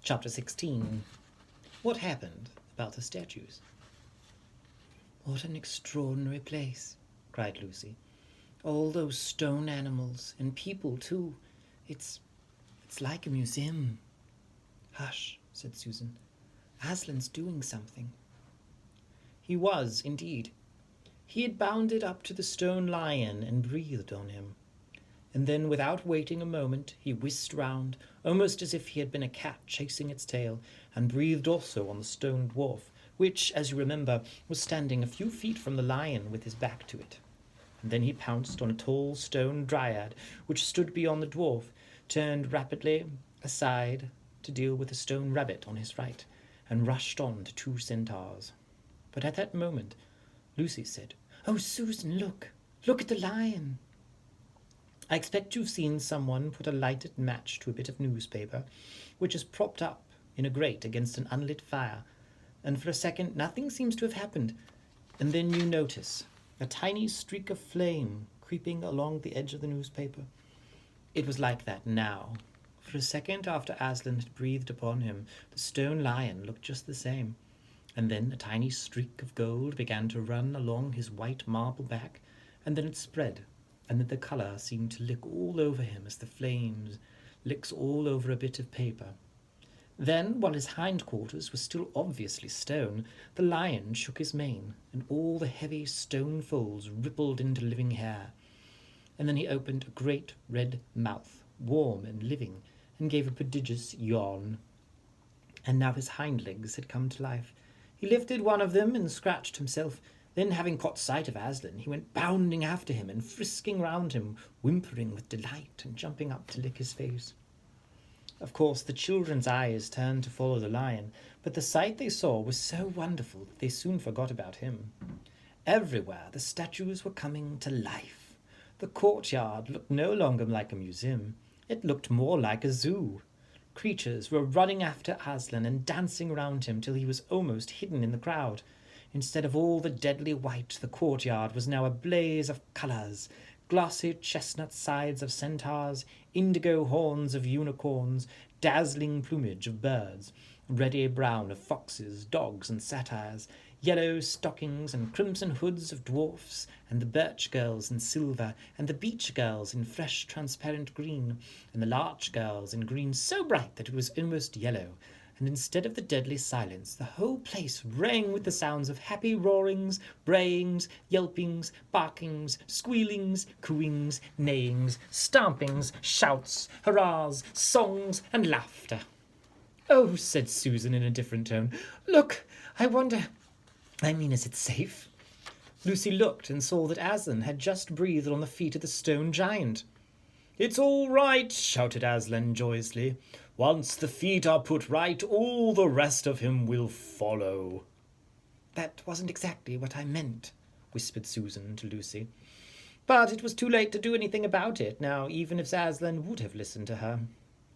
Chapter 16. What happened about the statues? What an extraordinary place, cried Lucy. All those stone animals, and people too. It's like a museum. Hush, said Susan. Aslan's doing something. He was, indeed. He had bounded up to the stone lion and breathed on him. And then, without waiting a moment, he whisked round, almost as if he had been a cat chasing its tail, and breathed also on the stone dwarf, which, as you remember, was standing a few feet from the lion with his back to it. And then he pounced on a tall stone dryad, which stood beyond the dwarf, turned rapidly aside to deal with a stone rabbit on his right, and rushed on to 2 centaurs. But at that moment, Lucy said, "Oh, Susan, look! Look at the lion!" I expect you've seen someone put a lighted match to a bit of newspaper, which is propped up in a grate against an unlit fire, and for a second nothing seems to have happened, and then you notice a tiny streak of flame creeping along the edge of the newspaper. It was like that now. For a second after Aslan had breathed upon him, the stone lion looked just the same, and then a tiny streak of gold began to run along his white marble back, and then it spread, and then the colour seemed to lick all over him as the flames licks all over a bit of paper. Then, while his hindquarters were still obviously stone, the lion shook his mane, and all the heavy stone folds rippled into living hair. And then he opened a great red mouth, warm and living, and gave a prodigious yawn. And now his hind legs had come to life. He lifted one of them and scratched himself. Then, having caught sight of Aslan, he went bounding after him and frisking round him, whimpering with delight and jumping up to lick his face. Of course, the children's eyes turned to follow the lion, but the sight they saw was so wonderful that they soon forgot about him. Everywhere the statues were coming to life. The courtyard looked no longer like a museum. It looked more like a zoo. Creatures were running after Aslan and dancing round him till he was almost hidden in the crowd. Instead of all the deadly white, the courtyard was now a blaze of colours. Glossy chestnut sides of centaurs, indigo horns of unicorns, dazzling plumage of birds, reddy brown of foxes, dogs, and satyrs, yellow stockings and crimson hoods of dwarfs, and the birch girls in silver, and the beech girls in fresh transparent green, and the larch girls in green so bright that it was almost yellow. And instead of the deadly silence, the whole place rang with the sounds of happy roarings, brayings, yelpings, barkings, squealings, cooings, neighings, stampings, shouts, hurrahs, songs, and laughter. "Oh," said Susan in a different tone, "look, I wonder, is it safe?" Lucy looked and saw that Aslan had just breathed on the feet of the stone giant. "It's all right," shouted Aslan joyously. "Once the feet are put right, all the rest of him will follow." "That wasn't exactly what I meant," whispered Susan to Lucy. But it was too late to do anything about it now, even if Aslan would have listened to her.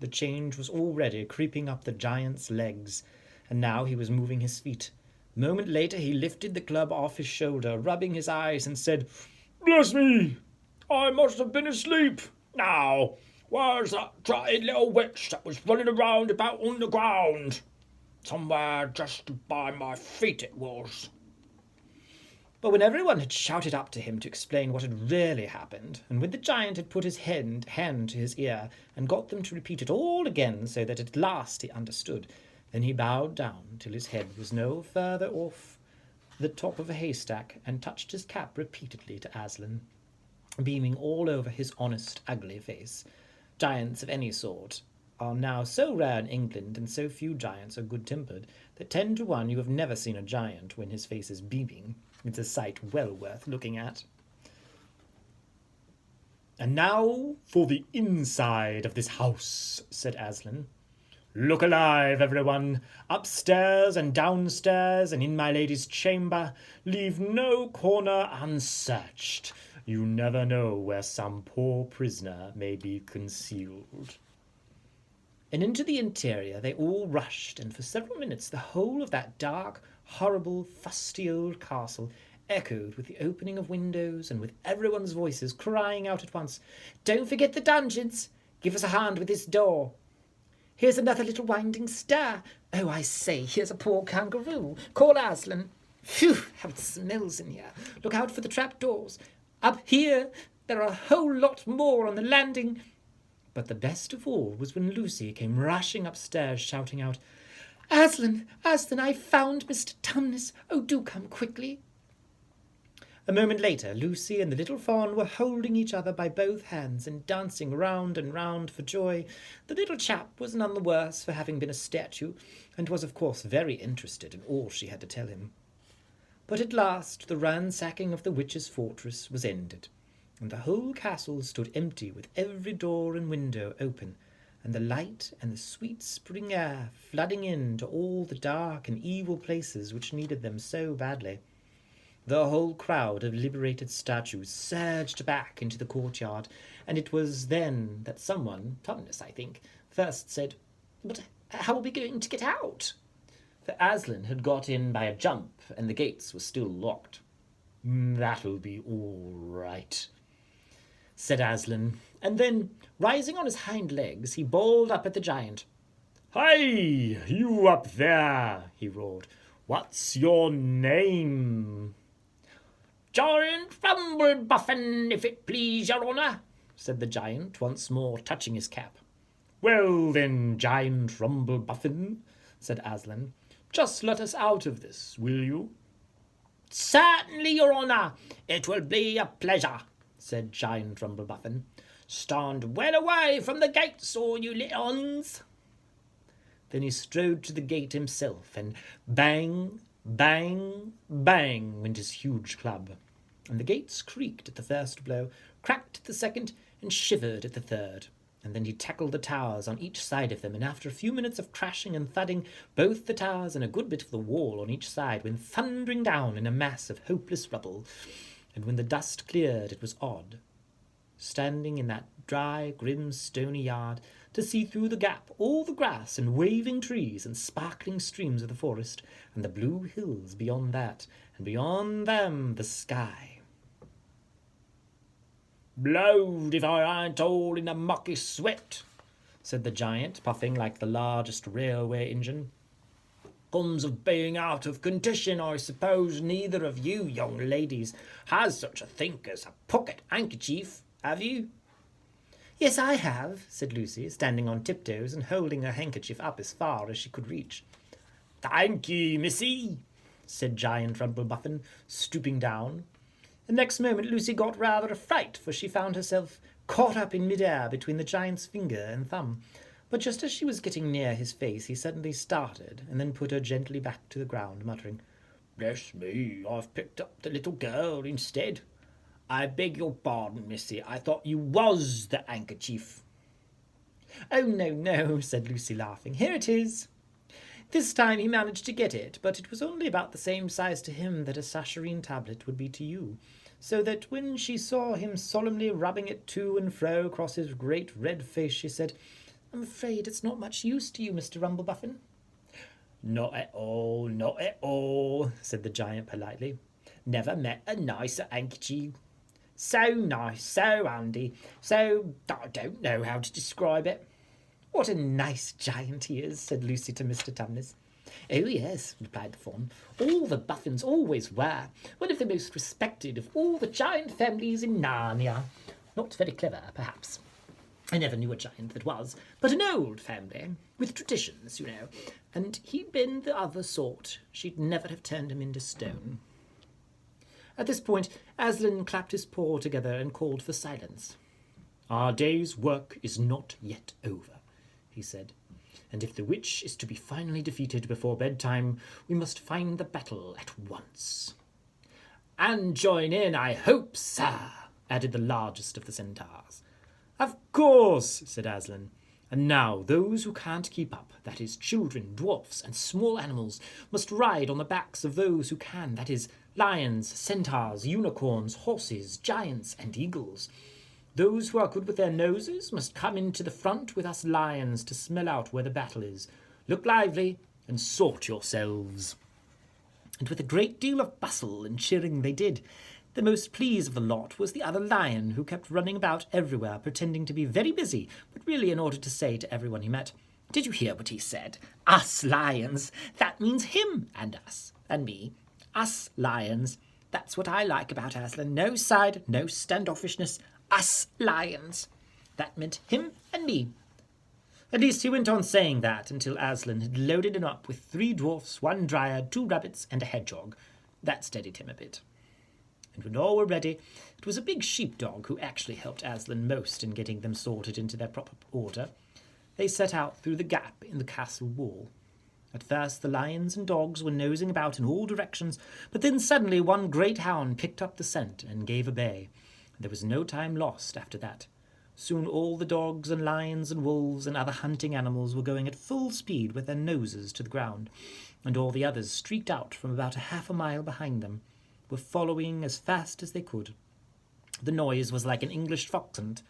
The change was already creeping up the giant's legs, and now he was moving his feet. A moment later he lifted the club off his shoulder, rubbing his eyes, and said, "Bless me, I must have been asleep. Now, where's that dratted little witch that was running around about on the ground? Somewhere just by my feet it was." But when everyone had shouted up to him to explain what had really happened, and when the giant had put his hand to his ear and got them to repeat it all again so that at last he understood, then he bowed down till his head was no further off the top of a haystack and touched his cap repeatedly to Aslan, beaming all over his honest, ugly face. Giants of any sort are now so rare in England, and so few giants are good-tempered, that 10 to 1 you have never seen a giant when his face is beaming. It's a sight well worth looking at. "And now for the inside of this house," said Aslan. "Look alive, everyone, upstairs and downstairs and in my lady's chamber. Leave no corner unsearched. You never know where some poor prisoner may be concealed." And into the interior they all rushed, and for several minutes the whole of that dark, horrible, fusty old castle echoed with the opening of windows and with everyone's voices crying out at once, "Don't forget the dungeons! Give us a hand with this door!" Here's another little winding stair. Oh, I say, here's a poor kangaroo. Call Aslan. Phew, how it smells in here. Look out for the trapdoors. Up here, there are a whole lot more on the landing. But the best of all was when Lucy came rushing upstairs, shouting out, Aslan, Aslan, I've found Mr. Tumnus. Oh, do come quickly. A moment later, Lucy and the little fawn were holding each other by both hands and dancing round and round for joy. The little chap was none the worse for having been a statue, and was of course very interested in all she had to tell him. But at last the ransacking of the witch's fortress was ended, and the whole castle stood empty with every door and window open, and the light and the sweet spring air flooding in to all the dark and evil places which needed them so badly. The whole crowd of liberated statues surged back into the courtyard, and it was then that someone, Tumnus, I think, first said, But how are we going to get out? For Aslan had got in by a jump, and the gates were still locked. That'll be all right, said Aslan, and then, rising on his hind legs, he bawled up at the giant. Hi, you up there, he roared. What's your name? Giant Rumblebuffin, if it please your honour, said the giant, once more touching his cap. Well then, Giant Rumblebuffin, said Aslan, just let us out of this, will you? Certainly, your honour, it will be a pleasure, said Giant Rumblebuffin. Stand well away from the gates, all you little uns. Then he strode to the gate himself, and bang, bang, bang went his huge club, and the gates creaked at the first blow, cracked at the second, and shivered at the third. And then he tackled the towers on each side of them, and after a few minutes of crashing and thudding, both the towers and a good bit of the wall on each side went thundering down in a mass of hopeless rubble. And when the dust cleared, it was odd, standing in that dry, grim, stony yard, to see through the gap all the grass and waving trees and sparkling streams of the forest, and the blue hills beyond that, and beyond them the sky. Blowed if I ain't all in a mucky sweat, said the giant, puffing like the largest railway engine. Comes of being out of condition, I suppose neither of you young ladies has such a thing as a pocket handkerchief, have you? Yes, I have, said Lucy, standing on tiptoes and holding her handkerchief up as far as she could reach. Thank ye, missy, said Giant Rumblebuffin, stooping down. The next moment Lucy got rather a fright, for she found herself caught up in mid-air between the giant's finger and thumb. But just as she was getting near his face, he suddenly started, and then put her gently back to the ground, muttering, Bless me, I've picked up the little girl instead. I beg your pardon, missy, I thought you was the handkerchief. Oh, no, no, said Lucy, laughing. Here it is. This time he managed to get it, but it was only about the same size to him that a saccharine tablet would be to you, so that when she saw him solemnly rubbing it to and fro across his great red face, she said, I'm afraid it's not much use to you, Mr. Rumblebuffin. Not at all, said the giant politely. Never met a nicer handkerchief. So nice, so handy, so I don't know how to describe it. What a nice giant he is, said Lucy to Mr. Tumnus. Oh, yes, replied the fawn. All the Buffins always were. One of the most respected of all the giant families in Narnia. Not very clever, perhaps. I never knew a giant that was, but an old family, with traditions, you know. And he'd been the other sort. She'd never have turned him into stone. At this point, Aslan clapped his paw together and called for silence. Our day's work is not yet over, he said, and if the witch is to be finally defeated before bedtime, we must find the battle at once. And join in, I hope, sir, added the largest of the centaurs. Of course, said Aslan. And now those who can't keep up, that is, children, dwarfs, and small animals, must ride on the backs of those who can, that is, lions, centaurs, unicorns, horses, giants, and eagles. Those who are good with their noses must come into the front with us lions to smell out where the battle is. Look lively and sort yourselves. And with a great deal of bustle and cheering they did. The most pleased of the lot was the other lion, who kept running about everywhere, pretending to be very busy, but really in order to say to everyone he met, Did you hear what he said? Us lions. That means him and us and me. Us lions. That's what I like about Aslan. No side, no standoffishness. Us lions. That meant him and me. At least he went on saying that until Aslan had loaded him up with 3 dwarfs, 1 dryad, 2 rabbits, and a hedgehog. That steadied him a bit. And when all were ready, it was a big sheepdog who actually helped Aslan most in getting them sorted into their proper order. They set out through the gap in the castle wall. At first the lions and dogs were nosing about in all directions, but then suddenly one great hound picked up the scent and gave a bay. There was no time lost after that. Soon all the dogs and lions and wolves and other hunting animals were going at full speed with their noses to the ground, and all the others streaked out from about half a mile behind them, were following as fast as they could. The noise was like an English fox hunt,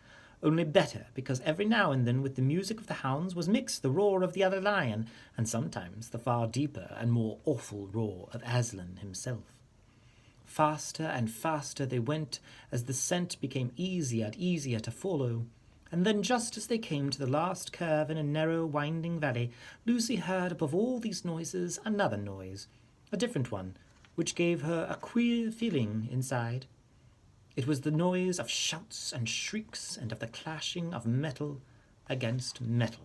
only better, because every now and then with the music of the hounds was mixed the roar of the other lion, and sometimes the far deeper and more awful roar of Aslan himself. Faster and faster they went as the scent became easier and easier to follow, and then just as they came to the last curve in a narrow winding valley, Lucy heard above all these noises another noise, a different one, which gave her a queer feeling inside. It was the noise of shouts and shrieks and of the clashing of metal against metal.